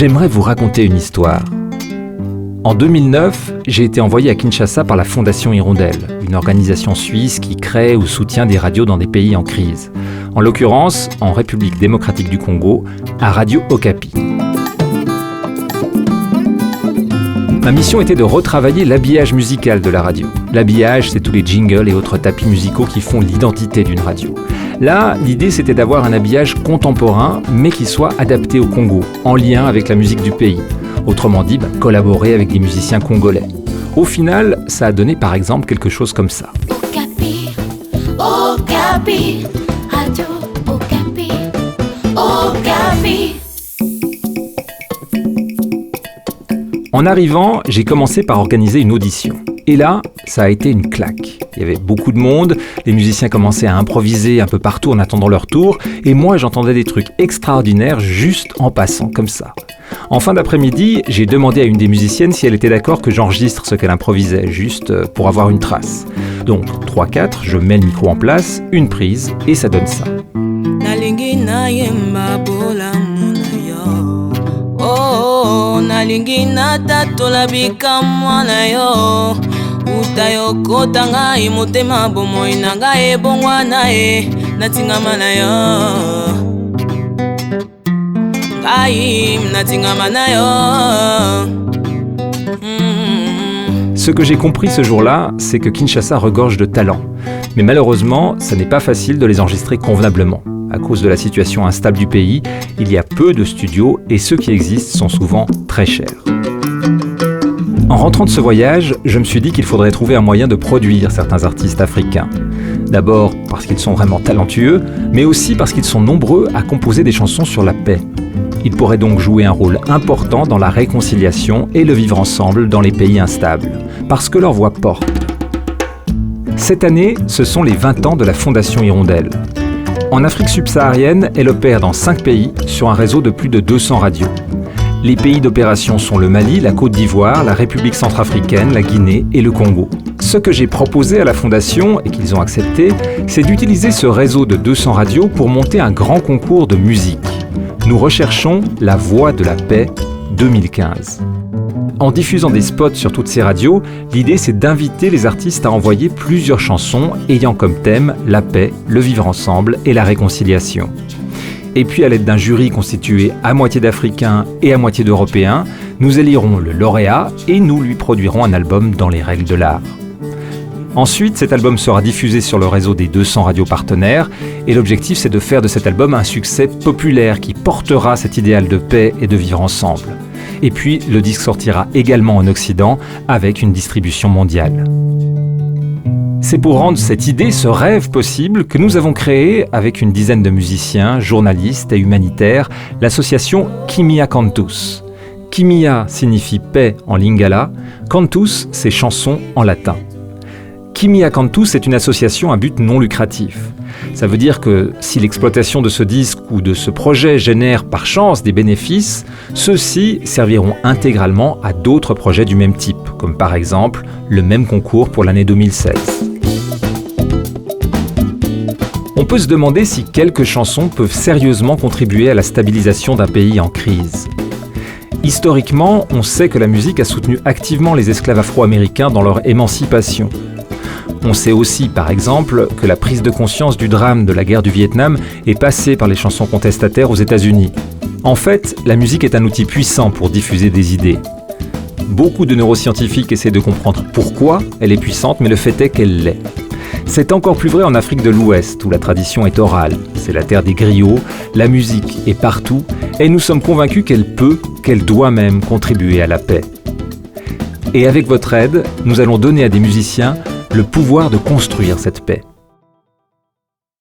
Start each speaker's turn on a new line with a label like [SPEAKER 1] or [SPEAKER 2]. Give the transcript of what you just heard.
[SPEAKER 1] j'aimerais vous raconter une histoire. En 2009, j'ai été envoyé à Kinshasa par la Fondation Hirondelle, une organisation suisse qui crée ou soutient des radios dans des pays en crise. En l'occurrence, en République démocratique du Congo, à Radio Okapi. Ma mission était de retravailler l'habillage musical de la radio. L'habillage, c'est tous les jingles et autres tapis musicaux qui font l'identité d'une radio. Là, l'idée, c'était d'avoir un habillage contemporain, mais qui soit adapté au Congo, en lien avec la musique du pays. Autrement dit, collaborer avec des musiciens congolais. Au final, ça a donné par exemple quelque chose comme ça.
[SPEAKER 2] Okapi, Okapi, Radio Okapi, Okapi.
[SPEAKER 1] En arrivant, j'ai commencé par organiser une audition. Et là, ça a été une claque. Il y avait beaucoup de monde, les musiciens commençaient à improviser un peu partout en attendant leur tour, et moi j'entendais des trucs extraordinaires juste en passant, comme ça. En fin d'après-midi, j'ai demandé à une des musiciennes si elle était d'accord que j'enregistre ce qu'elle improvisait, juste pour avoir une trace. Donc 3-4, je mets le micro en place, une prise, et ça donne ça.
[SPEAKER 3] Nalingi natatola bikamwa na yo utayokota ngai motema bomoi na ngai ebongwa naye natingama na yo ngai natingama na yo.
[SPEAKER 1] Ce que j'ai compris ce jour-là, c'est que Kinshasa regorge de talents. Mais malheureusement, ça n'est pas facile de les enregistrer convenablement. À cause de la situation instable du pays, il y a peu de studios et ceux qui existent sont souvent très chers. En rentrant de ce voyage, je me suis dit qu'il faudrait trouver un moyen de produire certains artistes africains. D'abord parce qu'ils sont vraiment talentueux, mais aussi parce qu'ils sont nombreux à composer des chansons sur la paix. Ils pourraient donc jouer un rôle important dans la réconciliation et le vivre ensemble dans les pays instables, parce que leur voix porte. Cette année, ce sont les 20 ans de la Fondation Hirondelle. En Afrique subsaharienne, elle opère dans 5 pays sur un réseau de plus de 200 radios. Les pays d'opération sont le Mali, la Côte d'Ivoire, la République centrafricaine, la Guinée et le Congo. Ce que j'ai proposé à la Fondation, et qu'ils ont accepté, c'est d'utiliser ce réseau de 200 radios pour monter un grand concours de musique. Nous recherchons la Voix de la Paix 2015. En diffusant des spots sur toutes ces radios, l'idée c'est d'inviter les artistes à envoyer plusieurs chansons ayant comme thème la paix, le vivre ensemble et la réconciliation. Et puis à l'aide d'un jury constitué à moitié d'Africains et à moitié d'Européens, nous élirons le lauréat et nous lui produirons un album dans les règles de l'art. Ensuite, cet album sera diffusé sur le réseau des 200 radios partenaires et l'objectif c'est de faire de cet album un succès populaire qui portera cet idéal de paix et de vivre ensemble. Et puis, le disque sortira également en Occident avec une distribution mondiale. C'est pour rendre cette idée, ce rêve possible, que nous avons créé, avec une dizaine de musiciens, journalistes et humanitaires, l'association Kimia Cantus. Kimia signifie paix en lingala, Cantus, c'est chanson en latin. Kimia Cantus est une association à but non lucratif. Ça veut dire que si l'exploitation de ce disque ou de ce projet génère par chance des bénéfices, ceux-ci serviront intégralement à d'autres projets du même type, comme par exemple le même concours pour l'année 2016. On peut se demander si quelques chansons peuvent sérieusement contribuer à la stabilisation d'un pays en crise. Historiquement, on sait que la musique a soutenu activement les esclaves afro-américains dans leur émancipation. On sait aussi, par exemple, que la prise de conscience du drame de la guerre du Vietnam est passée par les chansons contestataires aux États-Unis. En fait, la musique est un outil puissant pour diffuser des idées. Beaucoup de neuroscientifiques essaient de comprendre pourquoi elle est puissante, mais le fait est qu'elle l'est. C'est encore plus vrai en Afrique de l'Ouest, où la tradition est orale. C'est la terre des griots, la musique est partout, et nous sommes convaincus qu'elle doit même contribuer à la paix. Et avec votre aide, nous allons donner à des musiciens le pouvoir de construire cette paix.